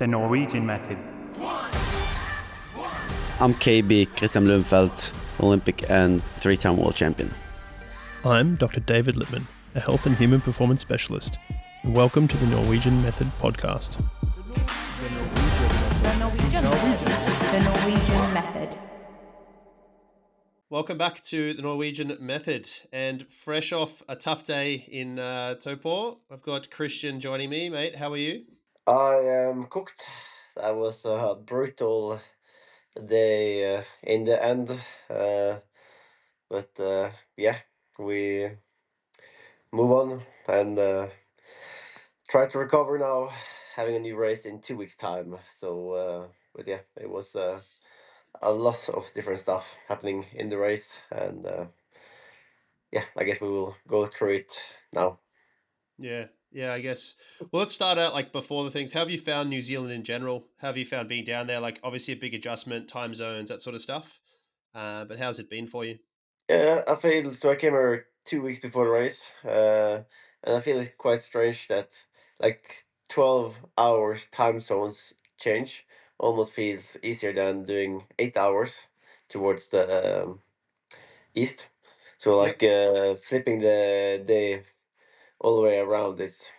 The Norwegian Method. I'm KB Kristian Blumfeldt, Olympic and 3-time world champion. I'm Dr. David Lippman, a health and human performance specialist, and welcome to the Norwegian Method podcast. The Norwegian Method. Welcome back to the Norwegian Method, and fresh off a tough day in Topor, I've got Kristian joining me. Mate, how are you? I am cooked. That was a brutal day in the end, but yeah, we move on and try to recover now, having a new race in 2 weeks' time. So, but yeah, it was a lot of different stuff happening in the race, and yeah, I guess we will go through it now. Yeah, I guess. Well, let's start out like before the things. How have you found New Zealand in general? How have you found being down there? Like, obviously a big adjustment, time zones, that sort of stuff. But how's it been for you? Yeah, I feel so. I came here 2 weeks before the race, and I feel it's quite strange that like 12 hours time zones change almost feels easier than doing 8 hours towards the east. So Yep. like flipping the day all the way around is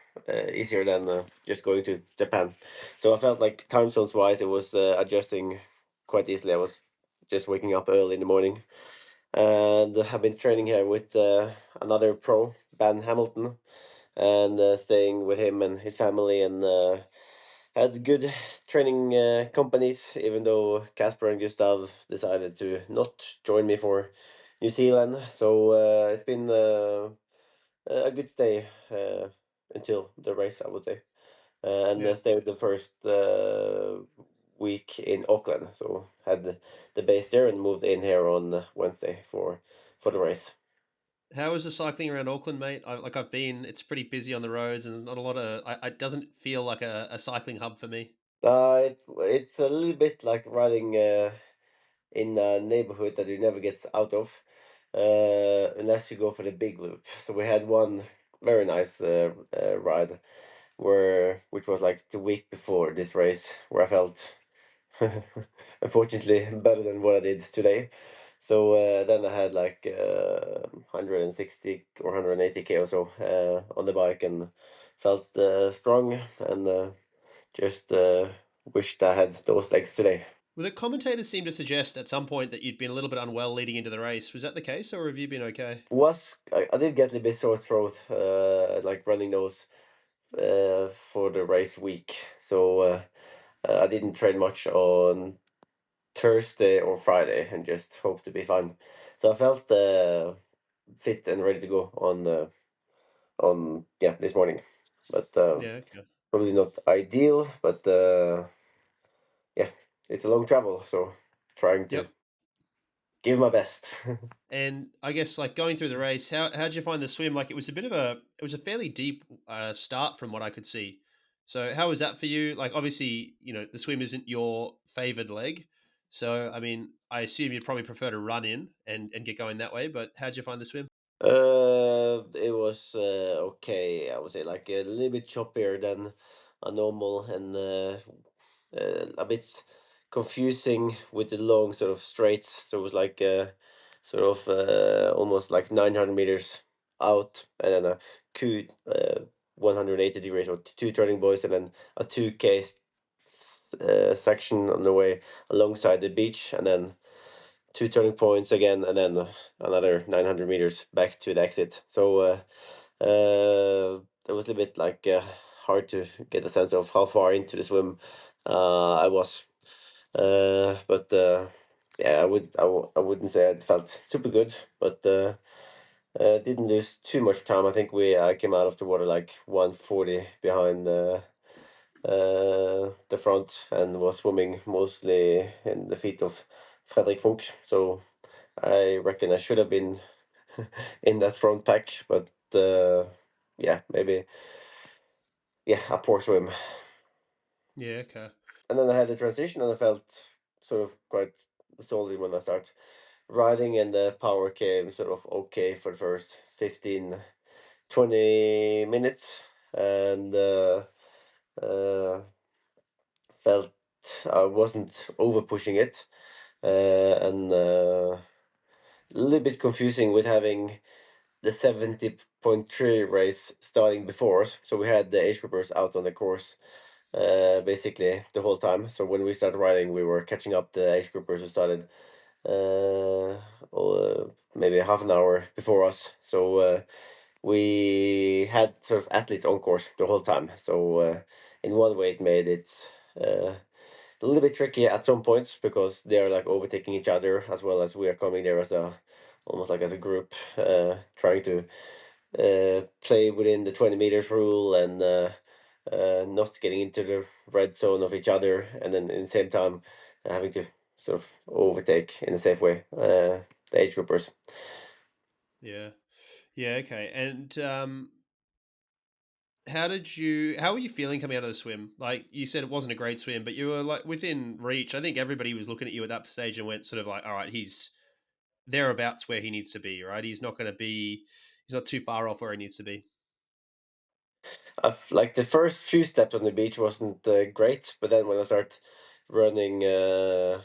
easier than just going to Japan. So I felt like time zones wise, it was adjusting quite easily. I was just waking up early in the morning. And I've been training here with another pro, Ben Hamilton, and staying with him and his family, and had good training companies, even though Casper and Gustav decided to not join me for New Zealand. So it's been a good stay until the race, I would say. And Yeah. stayed the first week in Auckland. So had the base there and moved in here on Wednesday for the race. How is the cycling around Auckland, mate? I've been. It's pretty busy on the roads, and not a lot of. It doesn't feel like a cycling hub for me. It's a little bit like riding in a neighborhood that you never get out of unless you go for the big loop. So we had one very nice ride which was like the week before this race, where I felt unfortunately better than what I did today. So then I had like 160 or 180k or so on the bike, and felt strong, and just wished I had those legs today. Well, the commentators seem to suggest at some point that you'd been a little bit unwell leading into the race. Was that the case, or have you been okay? I did get a bit sore throat, like running those for the race week. So I didn't train much on Thursday or Friday, and just hope to be fine. So I felt fit and ready to go on this morning, but Yeah, okay. probably not ideal. But yeah, it's a long travel, so trying to Yep. give my best. And I guess like going through the race, how did you find the swim? Like it was a fairly deep start from what I could see. So how was that for you? Like obviously, the swim isn't your favored leg. So I mean, I assume you'd probably prefer to run in and get going that way, but how'd you find the swim? It was okay. I would say like a little bit choppier than a normal, and a bit confusing with the long sort of straights. So it was like sort of almost like 900 meters out, and then a Q 180 degrees, or two turning boys, and then a 2K section on the way alongside the beach, and then two turning points again, and then another 900 meters back to the exit. So it was a bit like hard to get a sense of how far into the swim I was. But yeah, I wouldn't say I felt super good, but didn't lose too much time. I think I came out of the water like 140 behind the front, and was swimming mostly in the feet of Fredrik Funk. So I reckon I should have been in that front pack, but yeah, maybe a poor swim. Yeah, okay. And then I had the transition, and I felt sort of quite solid when I start riding, and the power came sort of okay for the first 15-20 minutes, and uh, felt I wasn't over pushing it, and a little bit confusing with having the 70.3 race starting before us. So we had the age groupers out on the course basically the whole time. So when we started riding, we were catching up the age groupers who started maybe half an hour before us. So we had sort of athletes on course the whole time. So in one way, it made it a little bit tricky at some points because they are like overtaking each other as well as we are coming there as a almost like as a group, trying to play within the 20 meters rule and not getting into the red zone of each other, and then in the same time having to sort of overtake in a safe way the age groupers. Yeah. Yeah. Okay. And how were you feeling coming out of the swim? Like you said, it wasn't a great swim, but you were like within reach. I think everybody was looking at you at that stage and went sort of like, all right, he's thereabouts where he needs to be, right? He's not too far off where he needs to be. Like the first few steps on the beach wasn't great, but then when I start running in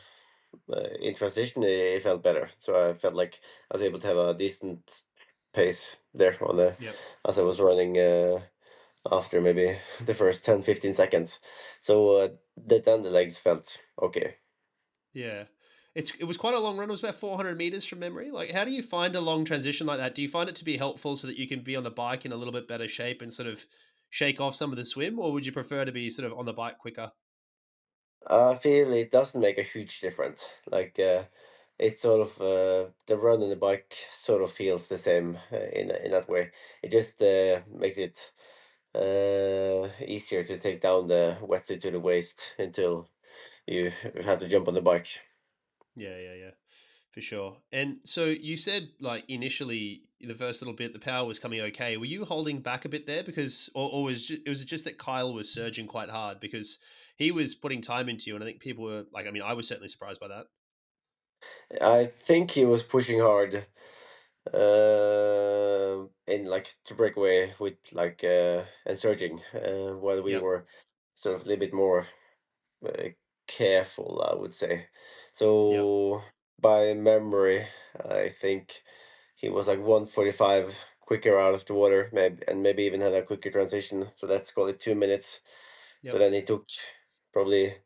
transition, it felt better. So I felt like I was able to have a decent pace there on the Yep. as I was running after maybe the first 10-15 seconds. So then the legs felt okay. Yeah. It was quite a long run. It was about 400 meters from memory. Like, how do you find a long transition like that? Do you find it to be helpful so that you can be on the bike in a little bit better shape and sort of shake off some of the swim, or would you prefer to be sort of on the bike quicker? I feel it doesn't make a huge difference. Like it's sort of the run and the bike sort of feels the same in that way. It just makes it easier to take down the wetsuit to the waist until you have to jump on the bike. Yeah, yeah, yeah, for sure. And so you said like initially the first little bit, the power was coming okay. Were you holding back a bit there because, or was it just that Kyle was surging quite hard because he was putting time into you, and I think people were like, I mean, I was certainly surprised by that. I think he was pushing hard in like to break away with like and surging while we Yep, were sort of a little bit more uh, careful, I would say. yep, So by memory, I think he was like 1:45 quicker out of the water, maybe, and maybe even had a quicker transition. So let's call it 2 minutes. So yep. then he took probably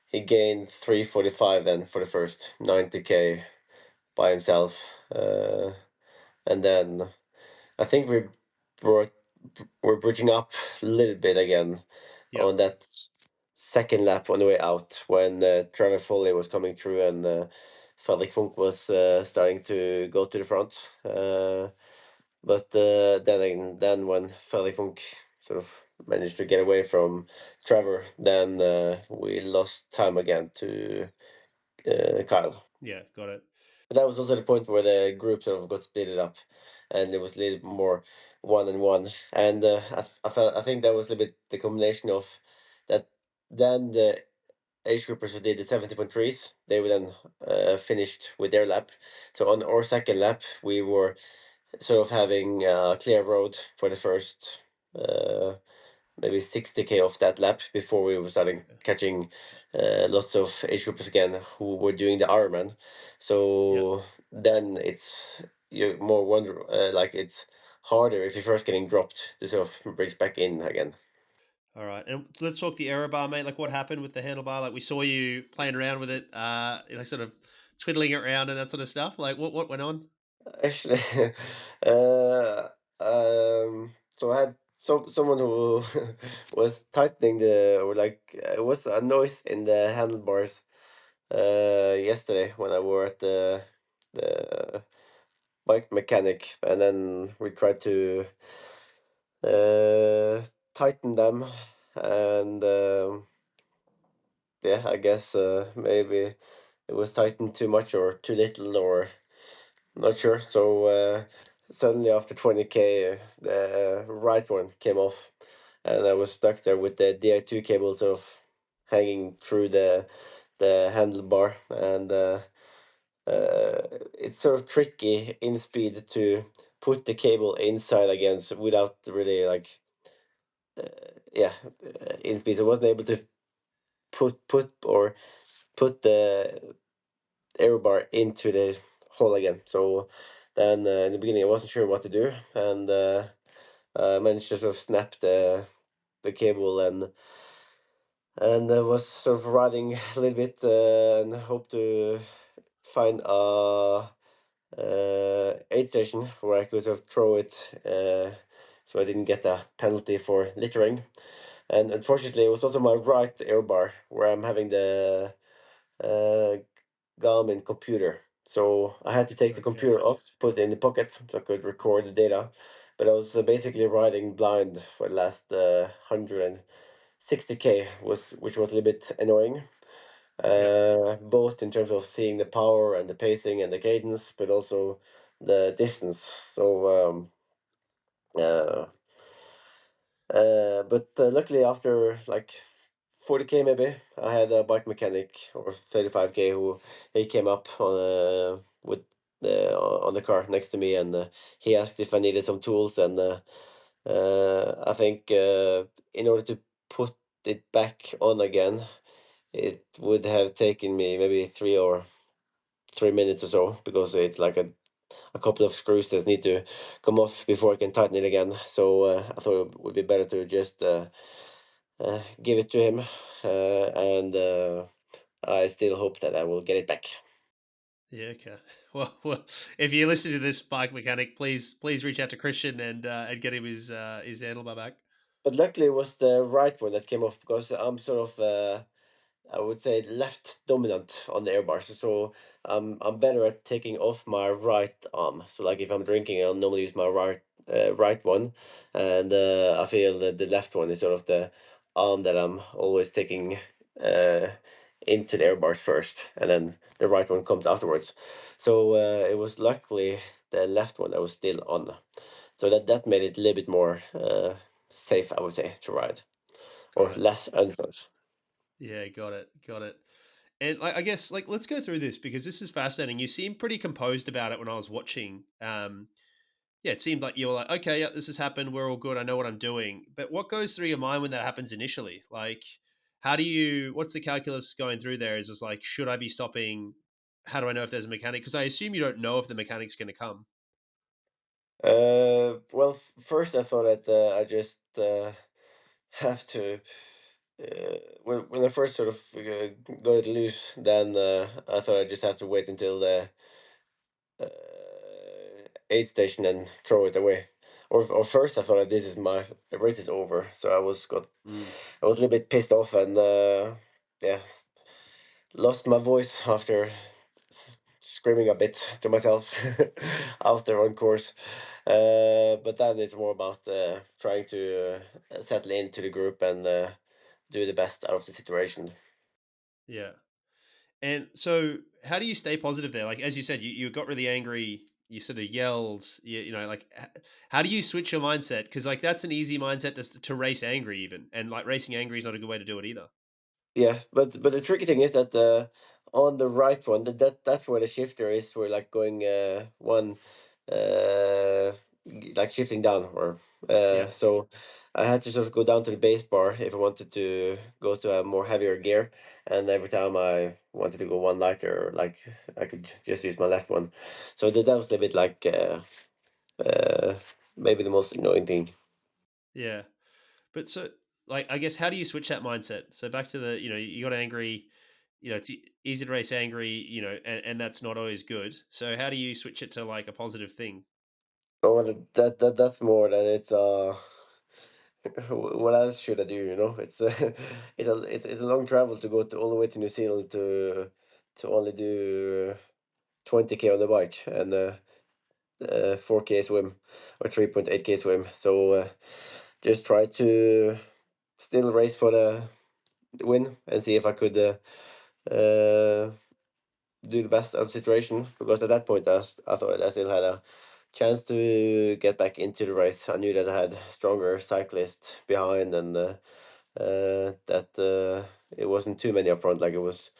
he gained 3:45 then for the first 90K by himself, and then I think brought we're bridging up a little bit again Yep. on that second lap on the way out when Trevor Foley was coming through and Fredrik Funk was starting to go to the front. But then when Fredrik Funk sort of managed to get away from Trevor, then we lost time again to Kyle. Yeah, got it. But that was also the point where the group sort of got split up, and it was a little more one and one. And I think that was a little bit the combination of that. Then the age groupers who did the 70.3s, they were then finished with their lap. So on our second lap, we were sort of having a clear road for the first uh, maybe 60K off that lap before we were starting catching lots of age groupers again who were doing the Ironman. Yep. So then it's you more wonder like it's harder if you're first getting dropped to sort of bridge back in again. All right, and let's talk the error bar, mate. Like, what happened with the handlebar? Like, we saw you playing around with it, sort of twiddling it around and that sort of stuff. Like, what went on? Actually, uh, so I had someone who was tightening the or like it was a noise in the handlebars yesterday when I were at the bike mechanic, and then we tried to uh, tighten them, and yeah, I guess maybe it was tightened too much or too little, or not sure. So suddenly after 20K, the right one came off, and I was stuck there with the Di2 cable sort of hanging through the handlebar, and it's sort of tricky in speed to put the cable inside again without really like yeah in speed. So I wasn't able to put the aero bar into the hole again. So then in the beginning I wasn't sure what to do, and I managed to sort of snap the cable and I was sort of riding a little bit and hope to find a aid station where I could sort of throw it so I didn't get a penalty for littering. And unfortunately, it was also my right air bar where I'm having the uh, Garmin computer. So I had to take the Okay. computer off, put it in the pocket so I could record the data. But I was basically riding blind for the last 160k, which was a little bit annoying. Yeah. Both in terms of seeing the power and the pacing and the cadence, but also the distance. So uh, but luckily after like 40k maybe, I had a bike mechanic or 35k who he came up with on the car next to me, and he asked if I needed some tools, and I think in order to put it back on again, it would have taken me maybe 3 minutes or so, because it's like a couple of screws that need to come off before I can tighten it again. So I thought it would be better to just give it to him, and I still hope that I will get it back. Yeah. Okay. Well, if you listen to this bike mechanic, please reach out to Kristian and get him his handlebar back. But luckily, it was the right one that came off, because I'm sort of I would say left dominant on the air bars. So I'm better at taking off my right arm. So like if I'm drinking, I'll normally use my right one, and I feel that the left one is sort of the arm that I'm always taking uh, into the air bars first, and then the right one comes afterwards. So it was luckily the left one that was still on. So that made it a little bit more safe, I would say, to ride, Got or it. less unsafe. Yeah. Got it. Got it. And like, I guess like let's go through this because this is fascinating. You seem pretty composed about it when I was watching. Yeah, it seemed like you were like, okay, yeah, this has happened. We're all good. I know what I'm doing. But what goes through your mind when that happens initially? Like, what's the calculus going through there? Is just like, should I be stopping? How do I know if there's a mechanic? Because I assume you don't know if the mechanic's going to come. Well, first I thought that I just have to. When I first sort of got it loose, then I thought I just have to wait until the uh, aid station and throw it away. Or first I thought that this is the race is over, so Mm. I was a little bit pissed off, and yeah, lost my voice after screaming a bit to myself after one course. But then it's more about trying to settle into the group and do the best out of the situation. Yeah. And so, how do you stay positive there? Like, as you said, you got really angry. You sort of yelled. Like, how do you switch your mindset? Because like that's an easy mindset to race angry, even, and like racing angry is not a good way to do it either. Yeah, but the tricky thing is that on the right one, that's where the shifter is. We're like going one uh like shifting down, or Yeah. so I had to sort of go down to the base bar if I wanted to go to a more heavier gear, and every time I wanted to go one lighter, like I could just use my left one. So that was a bit like uh maybe the most annoying thing. Yeah. But so, like, I guess, how do you switch that mindset? So back to you got angry. It's easy to race angry. And that's not always good. So how do you switch it to like a positive thing? Oh, well, that's more that it's what else should I do? It's it's a long travel to go all the way to New Zealand to only do 20k on the bike, and 4k swim, or 3.8k swim. So just try to still race for the win, and see if I could do the best of the situation, because at that point I thought I still had a chance to get back into the race. I knew that I had stronger cyclists behind, and that it wasn't too many up front. Like it was,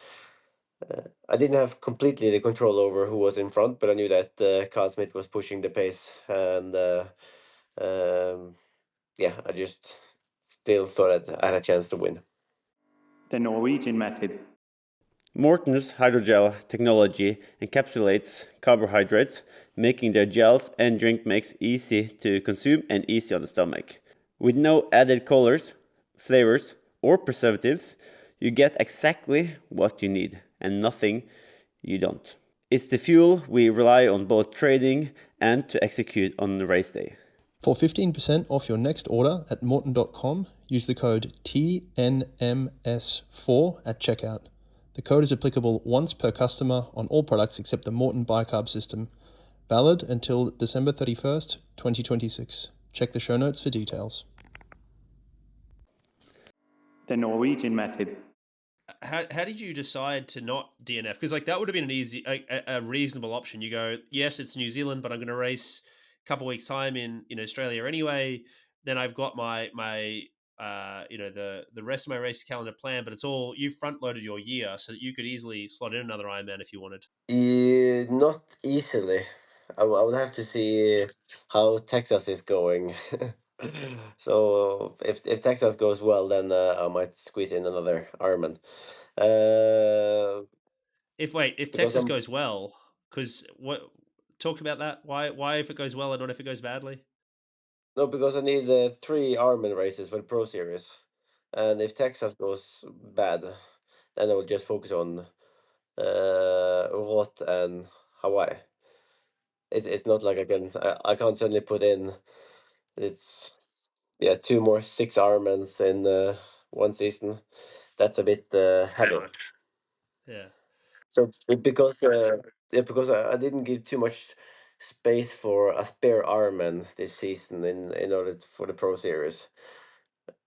I didn't have completely the control over who was in front, but I knew that Carl Smith was pushing the pace, and um, yeah, I just still thought that I had a chance to win. The Norwegian method. Morton's hydrogel technology encapsulates carbohydrates, making their gels and drink mix easy to consume and easy on the stomach. With no added colors, flavors, or preservatives, you get exactly what you need and nothing you don't. It's the fuel we rely on both training and to execute on the race day. For 15% off your next order at morton.com, use the code TNMS4 at checkout. The code is applicable once per customer on all products except the Morton bicarb system. Valid until December 31st, 2026. Check the show notes for details. The Norwegian method. How did you decide to not DNF? Because like that would have been an easy, a reasonable option. You go, yes, it's New Zealand, but I'm going to race a couple weeks time in Australia anyway. Then I've got my the rest of my race calendar planned, but it's all you front loaded your year so that you could easily slot in another Ironman if you wanted. Not easily. I would have to see how Texas is going. So if Texas goes well, then I might squeeze in another Ironman. If Because Texas I'm goes well, because what talk about that? Why if it goes well and not if it goes badly? no, because I need 3 Ironman races for the Pro Series, and if Texas goes bad, then I will just focus on Roth and Hawaii. It's not like I can't suddenly put in it's 2 more 6 Ironmans in one season. That's a bit heavy. Yeah. So because I didn't give too much space for a spare Ironman this season in order for the Pro Series.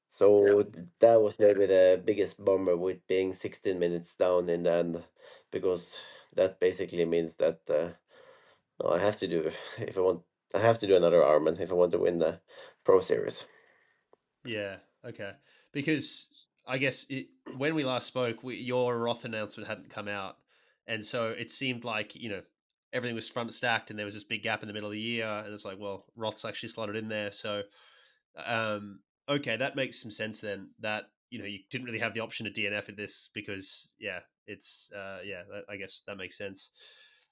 So that was maybe the biggest bummer with being 16 minutes down in the end, because that basically means that I have to do if I want. I have to do another Ironman if I want to win the Pro Series. Yeah. Okay. Because I guess when we last spoke, your Roth announcement hadn't come out, and so it seemed like everything was front stacked, and there was this big gap in the middle of the year, and it's like, well, Roth's actually slotted in there, so okay, that makes some sense then. That you didn't really have the option to DNF at this because it's I guess that makes sense.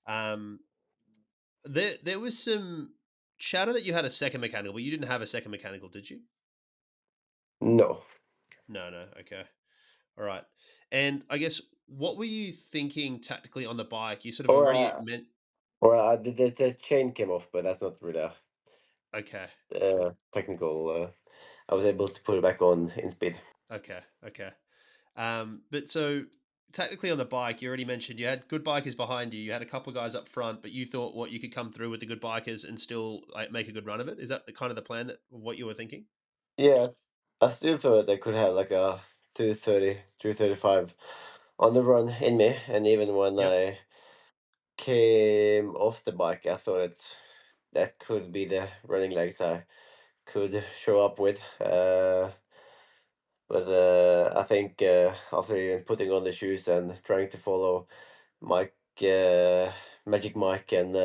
Um, there was some chatter that you had a second mechanical, but you didn't have a second mechanical, did you? No. No. Okay. All right. And I guess what were you thinking tactically on the bike? You sort of Or already meant. the chain came off, but that's not really Okay. technical. I was able to put it back on in speed. Okay. But so technically on the bike, you already mentioned you had good bikers behind you. You had a couple of guys up front, but you thought what you could come through with the good bikers and still like make a good run of it. Is that the kind of the plan that what you were thinking? Yes, I still thought they could have like a 230, 235 on the run in me, and even when Yep. I came off the bike, I thought that could be the running legs I could show up with. But I think after even putting on the shoes and trying to follow Mike, Magic Mike, and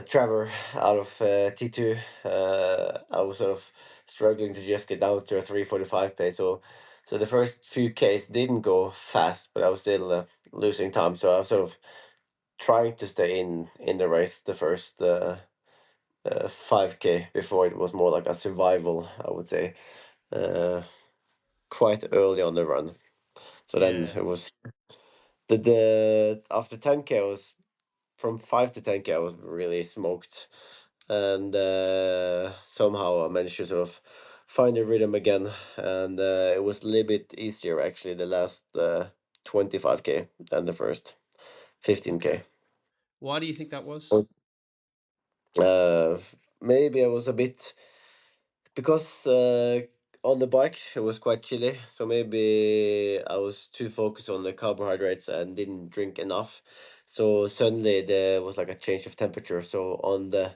Trevor out of T2, I was sort of struggling to just get down to a 3:45 pace. So the first few Ks didn't go fast, but I was still losing time. So I was sort of trying to stay in the race the first 5K before it was more like a survival, I would say, quite early on the run. So then Yeah. it was the after 10K, I was from 5 to 10K, I was really smoked, and somehow I managed to sort of find the rhythm again, and it was a little bit easier actually the last 25K than the first 15K. Okay. Why do you think that was? So maybe I was a bit because on the bike it was quite chilly, so maybe I was too focused on the carbohydrates and didn't drink enough. So suddenly there was like a change of temperature. So on the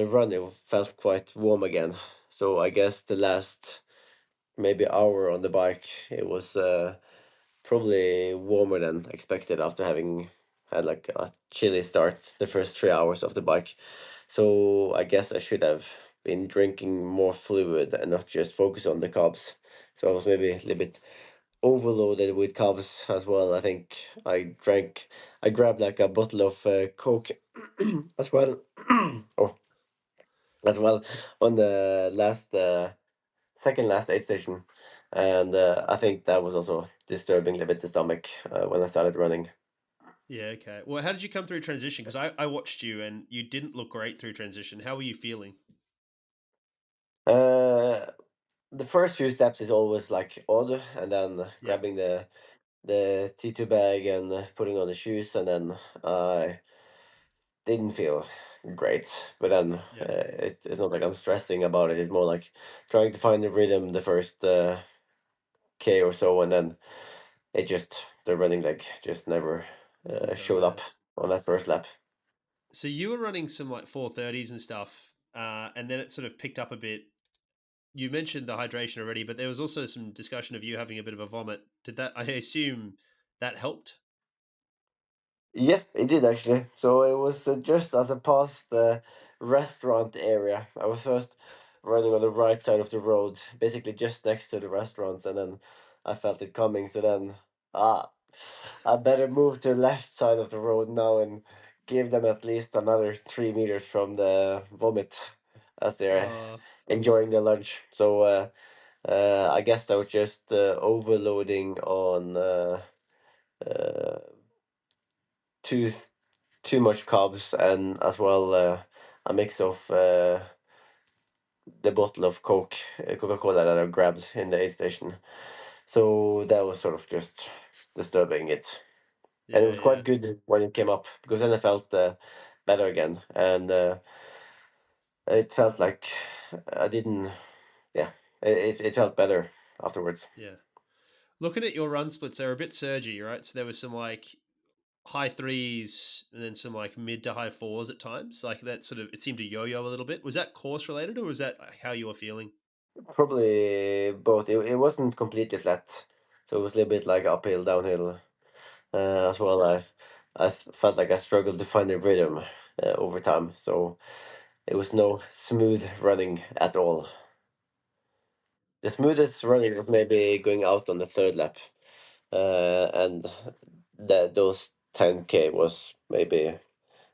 run it felt quite warm again. So I guess the last maybe hour on the bike it was probably warmer than expected after having had like a chilly start the first 3 hours of the bike. So I guess I should have been drinking more fluid and not just focus on the carbs. So I was maybe a little bit overloaded with carbs as well. I think I grabbed like a bottle of Coke as well. Oh, as well on the last second last aid station, and I think that was also disturbing a little bit the stomach when I started running. Yeah, okay. Well, how did you come through transition? Because I watched you and you didn't look great through transition. How were you feeling? Uh, the first few steps is always like odd, and then Yeah, grabbing the T2 bag and putting on the shoes, and then I didn't feel great. But then yeah. it's not like I'm stressing about it. It's more like trying to find the rhythm the first K or so, and then it just the running leg just never showed up Right. on that first lap. So you were running some like 4:30s and stuff, and then it sort of picked up a bit. You mentioned the hydration already, but there was also some discussion of you having a bit of a vomit. Did that? I assume that helped. Yeah, it did actually. So it was just as I passed the restaurant area. I was first running on the right side of the road, basically just next to the restaurants, and then I felt it coming. So then, ah, I better move to the left side of the road now and give them at least another 3 meters from the vomit as they're Uh, enjoying their lunch. So I guess I was just overloading on uh, too too much carbs and as well a mix of the bottle of Coca-Cola that I grabbed in the aid station. So that was sort of just disturbing it. And it yeah, was quite yeah, good when it came up because then I felt better again. And it felt like I didn't, yeah, it felt better afterwards. yeah. Looking at your run splits, they're a bit surgy, right? So there was some like high threes and then some like mid to high fours at times. Like that sort of it seemed to yo-yo a little bit. Was that course related or was that how you were feeling? Probably both. It wasn't completely flat. So it was a little bit like uphill, downhill as well. Felt like I struggled to find a rhythm over time, so it was no smooth running at all. The smoothest running was maybe going out on the third lap, and that those 10K was maybe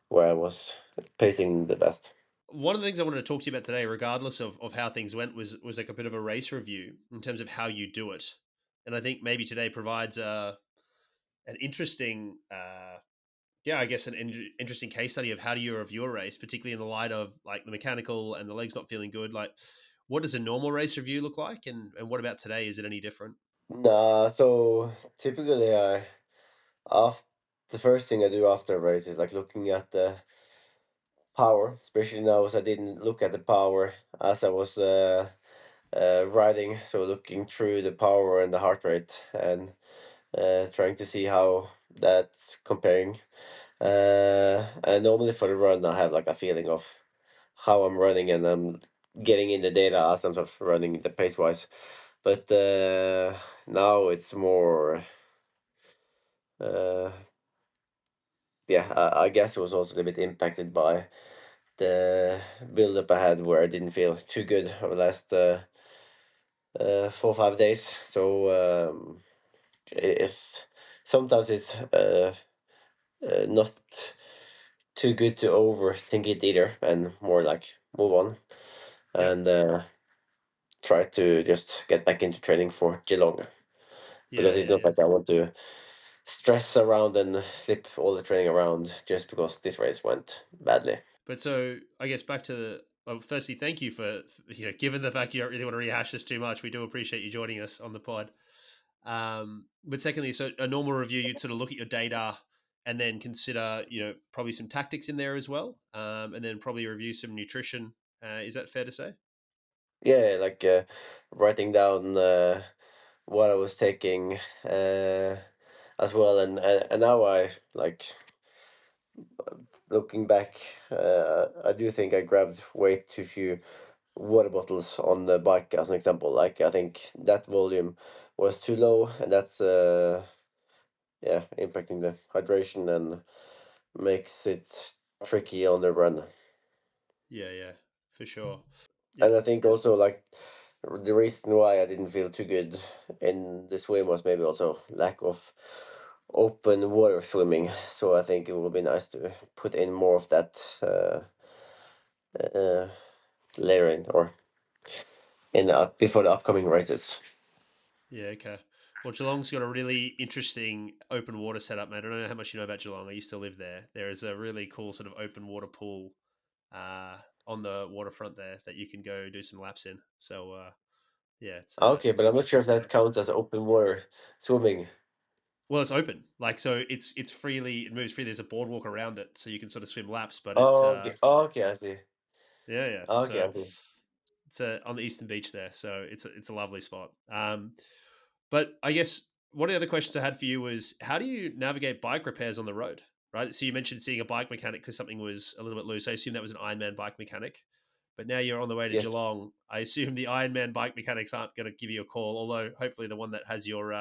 where I was pacing the best. One of the things I wanted to talk to you about today, regardless of how things went, was like a bit of a race review in terms of how you do it. And I think maybe today provides an interesting yeah, I guess an interesting case study of how do you review a race, particularly in the light of like the mechanical and the legs not feeling good. Like, what does a normal race review look like, and what about today? Is it any different? Nah, so typically after the first thing I do after a race is like looking at the power, especially now as I didn't look at the power as I was riding, so looking through the power and the heart rate and trying to see how that's comparing. And normally for the run, I have like a feeling of how I'm running and I'm getting in the data as I'm sort of running the pace wise. But now it's more, uh, yeah, I guess it was also a little bit impacted by the build up I had where I didn't feel too good over the last 4 or 5 days. So it's sometimes it's not too good to overthink it either, and more like move on Yeah, and try to just get back into training for Geelong yeah, because it's yeah, not yeah. like I want to stress around and flip all the training around just because this race went badly. But so I guess back to the. Well, firstly, thank you for given the fact you don't really want to rehash this too much, we do appreciate you joining us on the pod. But secondly, so a normal review, you'd sort of look at your data and then consider, probably some tactics in there as well, and then probably review some nutrition. Is that fair to say? Yeah, like writing down what I was taking as well, and now I like looking back. I do think I grabbed way too few water bottles on the bike as an example. Like I think that volume was too low, and that's yeah, impacting the hydration and makes it tricky on the run. Yeah, yeah, for sure. And I think also like the reason why I didn't feel too good in the swim was maybe also lack of open water swimming. So I think it would be nice to put in more of that uh, layering or in before the upcoming races. Yeah, okay. Well, Geelong's got a really interesting open water setup, mate. I don't know how much you know about Geelong. I used to live there. There is a really cool sort of open water pool uh, on the waterfront there that you can go do some laps in. So yeah, Okay, but I'm it's not sure if interesting. that counts as open water swimming. Well, it's open, like so it's freely it moves free. There's a boardwalk around it, so you can sort of swim laps. But it's Oh, okay. Oh, okay, I see. yeah. Okay, So I see. it's on the eastern beach there, so it's a lovely spot. But I guess one of the other questions I had for you was how do you navigate bike repairs on the road? Right. So you mentioned seeing a bike mechanic because something was a little bit loose. I assume that was an Ironman bike mechanic. But now you're on the way to Yes. Geelong. I assume the Ironman bike mechanics aren't going to give you a call, although hopefully the one that has your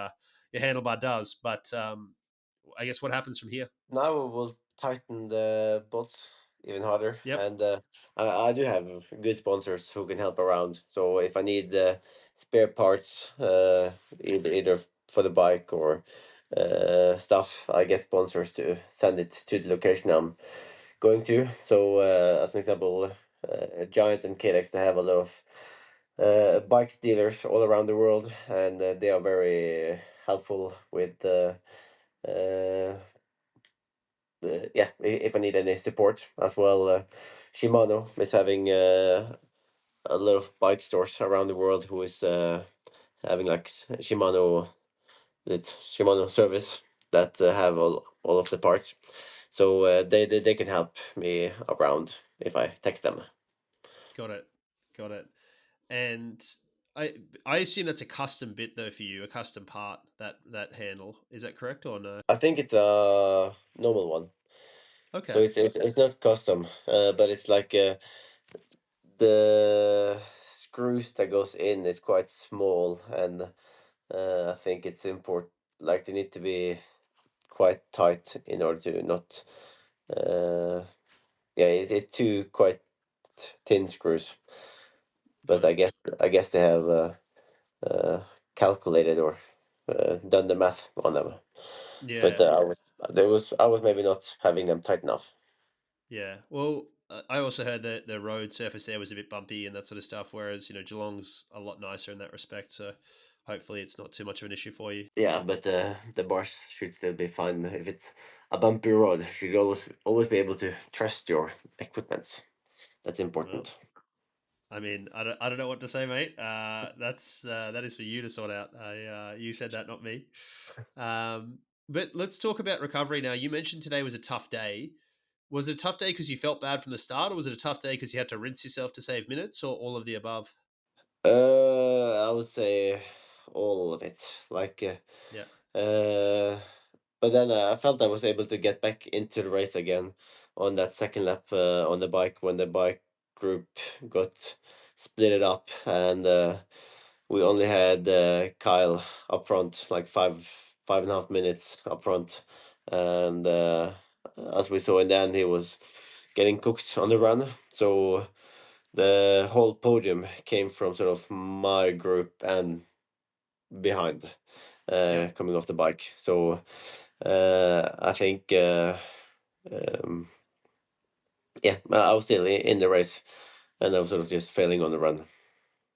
handlebar does. But I guess what happens from here? Now we will tighten the bolts even harder, Yep. and I do have good sponsors who can help around. So if I need spare parts, either for the bike or stuff, I get sponsors to send it to the location I'm going to. So as an example, Giant and KLX, they have a lot of bike dealers all around the world, and they are very helpful with uh, yeah, if I need any support as well. Shimano is having a lot of bike stores around the world who is having like Shimano, it's Shimano service that have all of the parts. So they can help me around if I text them. Got it. Got it. And I I assume that's a custom bit though for you, a custom part that handle. Is that correct or no? I think it's a normal one. So Okay. it's not custom, but it's like the screws that goes in is quite small, and I think it's important. Like they need to be quite tight in order to not. Uh, yeah, it's two quite thin screws, but Got it. I guess they have uh, calculated or done the math on them. But Yeah. I was maybe not having them tight enough. Yeah. Well, I also heard that the road surface there was a bit bumpy and that sort of stuff, whereas, Geelong's a lot nicer in that respect. So hopefully it's not too much of an issue for you. Yeah, but the bars should still be fine if it's a bumpy road. You should always be able to trust your equipment. That's Well, important. I mean, I don't know what to say, mate. That is for you to sort out. You said that, not me. But let's talk about recovery now. You mentioned today was a tough day. Was it a tough day because you felt bad from the start, or was it a tough day because you had to rinse yourself to save minutes, or all of the above? I would say all of it. Like, Yeah, uh, but then I felt I was able to get back into the race again on that second lap on the bike when the bike group got split up, and we only had Kyle up front, like 5.5 minutes up front, and as we saw in the end, he was getting cooked on the run. So the whole podium came from sort of my group and behind, yeah, coming off the bike. So I think um, yeah, I was still in the race, and I was sort of just failing on the run.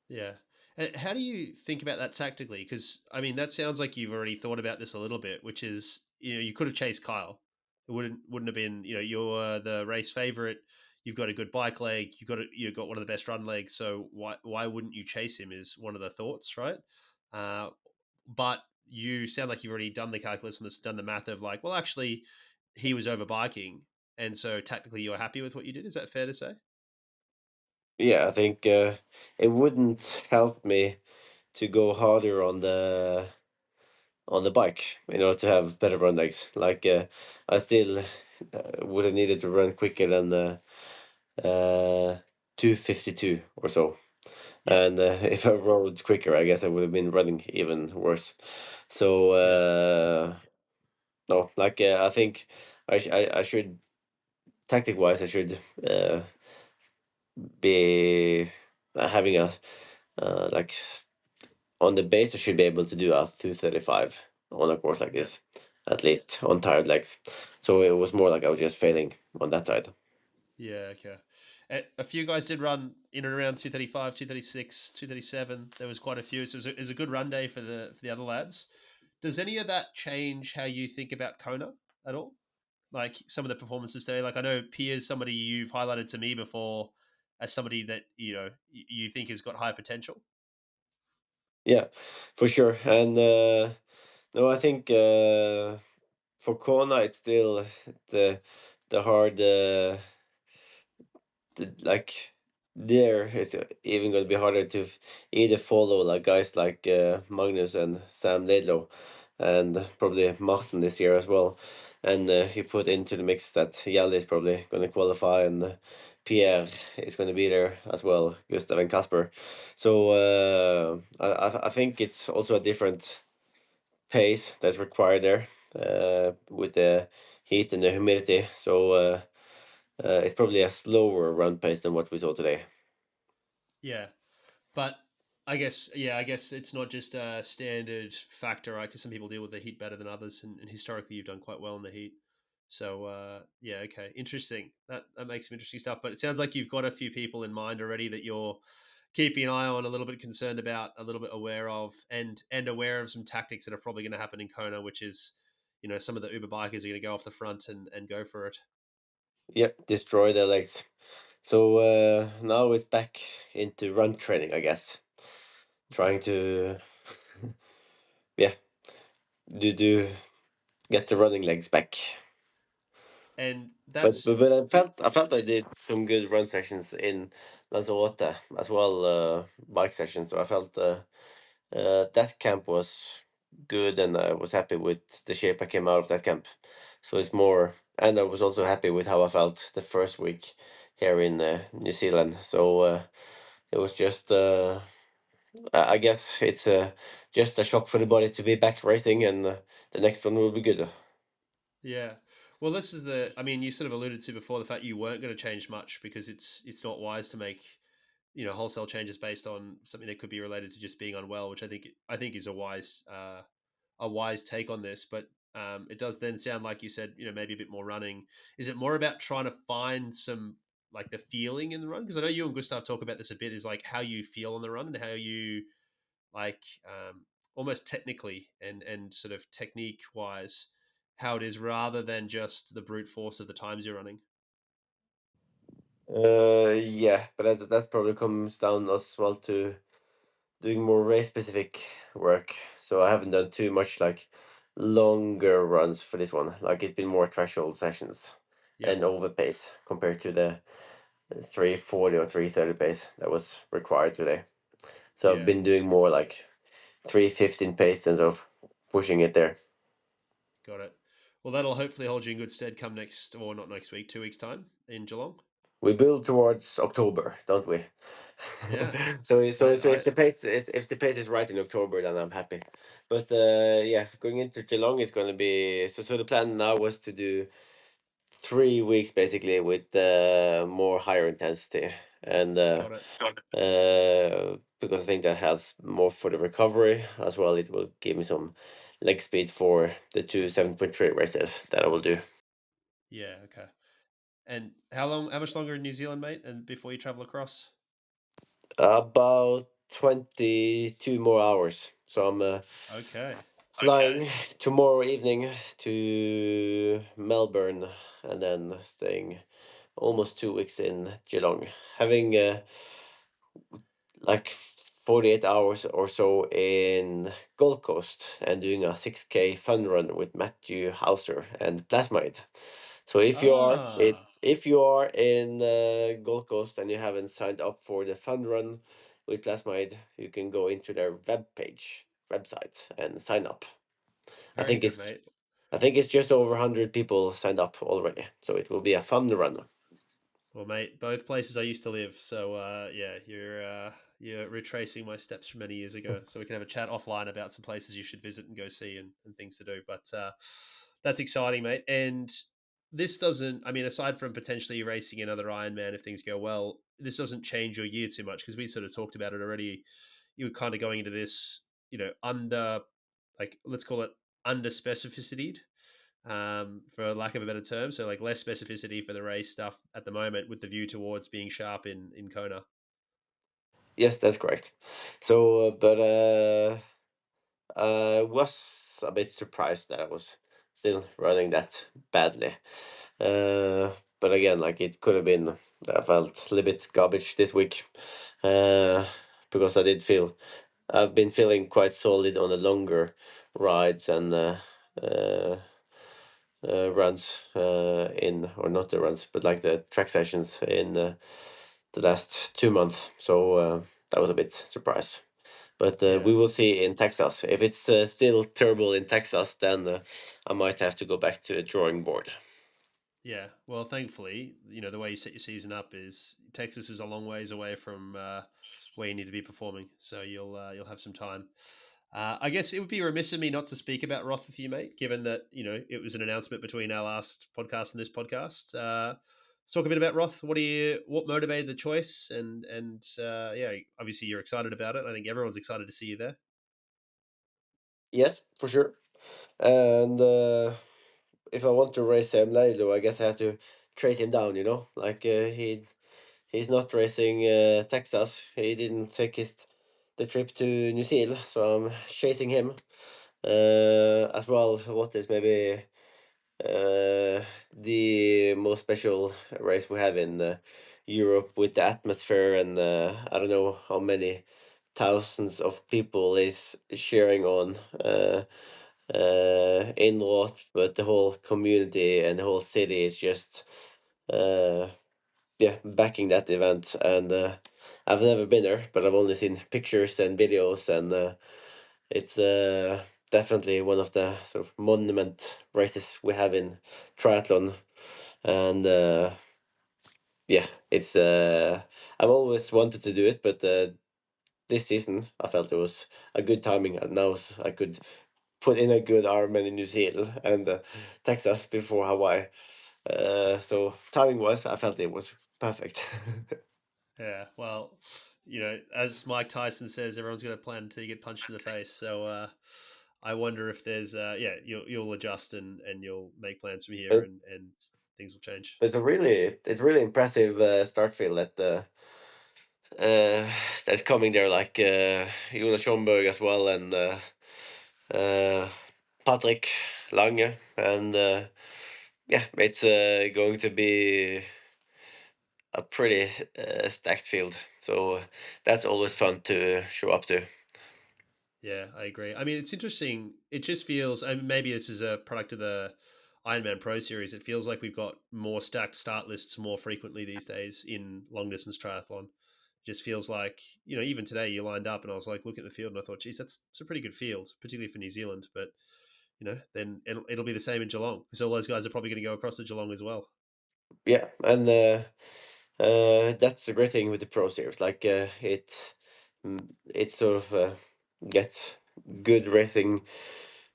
yeah. And how do you think about that tactically? Because I mean, that sounds like you've already thought about this a little bit, which is you could have chased Kyle. It wouldn't have been you're the race favorite. You've got a good bike leg. You've got one of the best run legs. So why wouldn't you chase him? Is one of the thoughts, right? Uh, but you sound like you've already done the calculus and done the math of like, well, actually, he was over biking, and so tactically you're happy with what you did. Is that fair to say? Yeah, I think it wouldn't help me to go harder on the bike in order to have better run legs. Like I still would have needed to run quicker than 2:52 or so. Yeah, And if I rode quicker, I guess I would have been running even worse. So yeah, no, like I think I should, tactic wise, I should be. having a like on the base, I should be able to do a 2:35 on a course like Yeah. this, at least on tired legs. So it was more like I was just failing on that side. Yeah, okay. A few guys did run in and around 235, 236, 237. There was quite a few. So it was a good run day for the other lads. Does any of that change how you think about Kona at all? Like some of the performances today? Like I know Piers, somebody you've highlighted to me before as somebody that, you think has got high potential. Yeah, for sure. And no, I think for Kona, it's still the the hard like there it's even going to be harder to either follow like guys like Magnus and Sam Laidlow and probably Martin this year as well. And you put into the mix that Yalle is probably going to qualify, and Pierre is going to be there as well, Gustav and Casper. So I think it's also a different pace that's required there with the heat and the humidity. So it's probably a slower run pace than what we saw today. Yeah. But I guess it's not just a standard factor, right? Because some people deal with the heat better than others, and historically you've done quite well in the heat. So yeah, okay, interesting. That makes some interesting stuff. But it sounds like you've got a few people in mind already that you're keeping an eye on, a little bit concerned about, a little bit aware of, and aware of some tactics that are probably going to happen in Kona, which is, some of the Uber bikers are going to go off the front and go for it. Yep, destroy their legs. So now it's back into run training, I guess. Trying to, yeah, do get the running legs back. And But that's but it. I felt I did some good run sessions in Lanzarote as well, bike sessions. So I felt that camp was good, and I was happy with the shape I came out of that camp. So it's more, and I was also happy with how I felt the first week here in New Zealand. So it was just, I guess it's just a shock for the body to be back racing, and the next one will be good. Yeah. Well, this is the. I mean, you sort of alluded to before the fact you weren't going to change much because it's not wise to make wholesale changes based on something that could be related to just being unwell, which I think is a wise take on this. But it does then sound like you said, maybe a bit more running. Is it more about trying to find some like the feeling in the run? Because I know you and Gustav talk about this a bit. Is like how you feel on the run and how you like almost technically and sort of technique wise how it is rather than just the brute force of the times you're running. Yeah, but that probably comes down as well to doing more race specific work. So I haven't done too much like longer runs for this one. Like it's been more threshold sessions Yeah, and over pace compared to the 340 or 330 pace that was required today. So I've yeah, been doing more like 315 pace instead of pushing it there. got it. Well, that'll hopefully hold you in good stead come next, or not next week, 2 weeks time in Geelong. We build towards October, don't we? Yeah, So I if the pace is right in October, then I'm happy. But yeah, going into Geelong is going to be so. The plan now was to do 3 weeks basically with more higher intensity, and got it. because I think that helps more for the recovery as well. It will give me some leg speed for the two 7.3 races that I will do. Yeah, okay. And how much longer in New Zealand, mate, and before you travel across? About 22 more hours. So I'm Okay. flying tomorrow evening to Melbourne, and then staying almost 2 weeks in Geelong, having like 48 hours or so in Gold Coast and doing a 6K fun run with Matthew Hauser and Plasmide. So Ah, if you are in Gold Coast and you haven't signed up for the fun run with Plasmide, you can go into their website and sign up. I very think good, it's mate. I think it's just over 100 people signed up already, so it will be a fun run. Well, mate, both places I used to live. So, yeah, you're retracing my steps from many years ago. So we can have a chat offline about some places you should visit and go see and things to do. But that's exciting, mate. And this doesn't, I mean, aside from potentially racing another Ironman if things go well, this doesn't change your year too much because we sort of talked about it already. You were kind of going into this, under, like, let's call it under specificity, for lack of a better term. So like less specificity for the race stuff at the moment with the view towards being sharp in Kona. Yes, that's correct. So, but I was a bit surprised that I was still running that badly. Uh, but again, like it could have been, I felt a little bit garbage this week, uh, because I've been feeling quite solid on the longer rides and uh, runs in, or not the runs, but like the track sessions in the last 2 months. So that was a bit surprise. But Yeah. we will see in Texas. If it's still terrible in Texas, then I might have to go back to the drawing board. Yeah. Well, thankfully, the way you set your season up is Texas is a long ways away from where you need to be performing, so you'll have some time. I guess it would be remiss of me not to speak about Roth with you, mate, given that it was an announcement between our last podcast and this podcast. Let's talk a bit about Roth. What motivated the choice, and yeah, obviously you're excited about it. I think everyone's excited to see you there. Yes, for sure. And if I want to race Lalo, I guess I have to trace him down. Like he's not racing Texas. He didn't take the trip to New Zealand, so I'm chasing him. As well, what is maybe the most special race we have in Europe with the atmosphere, and I don't know how many thousands of people is cheering on in Roth, but the whole community and the whole city is just uh, yeah, backing that event. And I've never been there, but I've only seen pictures and videos, and it's definitely one of the sort of monument races we have in triathlon. And yeah, it's I've always wanted to do it, but this season I felt it was a good timing, and now I could put in a good Ironman in New Zealand and Texas before Hawaii. So timing wise, I felt it was perfect. Yeah, well, as Mike Tyson says, everyone's got a plan until you get punched in the face. So I wonder if there's, yeah, you'll adjust and you'll make plans from here, It- and things will change. it's really impressive start field uh, that's coming there, like Jonas Schomburg as well, and uh, Patrick Lange, and yeah, it's going to be a pretty stacked field. So that's always fun to show up to. Yeah, I agree. I mean, it's interesting. It just feels, and maybe this is a product of the Ironman Pro Series. It feels like we've got more stacked start lists more frequently these days in long distance triathlon. Just feels like, even today you lined up and I was like, look at the field and I thought, geez, it's a pretty good field, particularly for New Zealand. But, then it'll be the same in Geelong because all those guys are probably going to go across to Geelong as well. Yeah, and that's the great thing with the Pro Series. Like it sort of gets good racing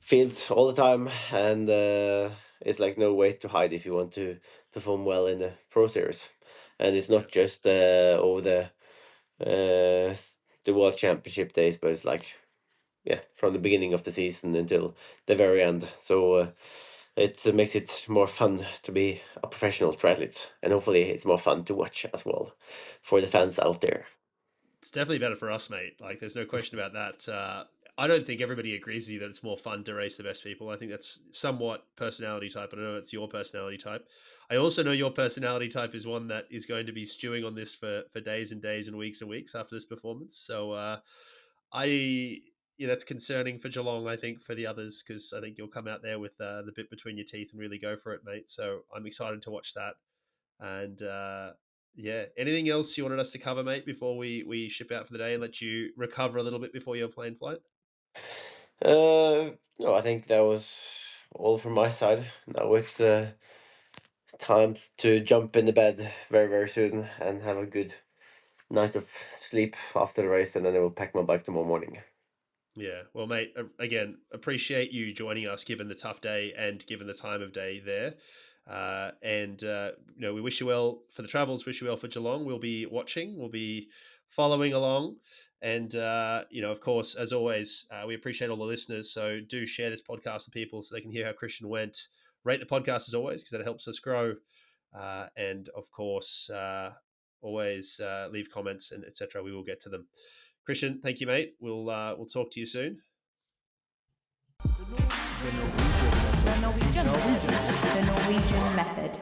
fields all the time, and it's like no way to hide if you want to perform well in the Pro Series. And it's Yeah. not just over the World Championship days, but it's like, yeah, from the beginning of the season until the very end. So it makes it more fun to be a professional triathlete, and hopefully it's more fun to watch as well for the fans out there. It's definitely better for us, mate. Like, there's no question about that. I don't think everybody agrees with you that it's more fun to race the best people. I think that's somewhat personality type. I don't know if it's your personality type. I also know your personality type is one that is going to be stewing on this for days and days and weeks after this performance. So I yeah, that's concerning for Geelong. I think for the others because I think you'll come out there with the bit between your teeth and really go for it, mate. So I'm excited to watch that. And yeah, anything else you wanted us to cover, mate, before we ship out for the day and let you recover a little bit before your plane flight? No, I think that was all from my side. Now it's time to jump in the bed very, very soon and have a good night of sleep after the race, and then I will pack my bike tomorrow morning. Yeah, well, mate, again, appreciate you joining us given the tough day and given the time of day there. And we wish you well for the travels, wish you well for Geelong. We'll be watching, we'll be following along. And, of course, as always, we appreciate all the listeners. So do share this podcast with people so they can hear how Kristian went. Rate the podcast as always, because that helps us grow. And, of course, always leave comments and etc. We will get to them. Kristian, thank you, mate. We'll talk to you soon. The Norwegian method.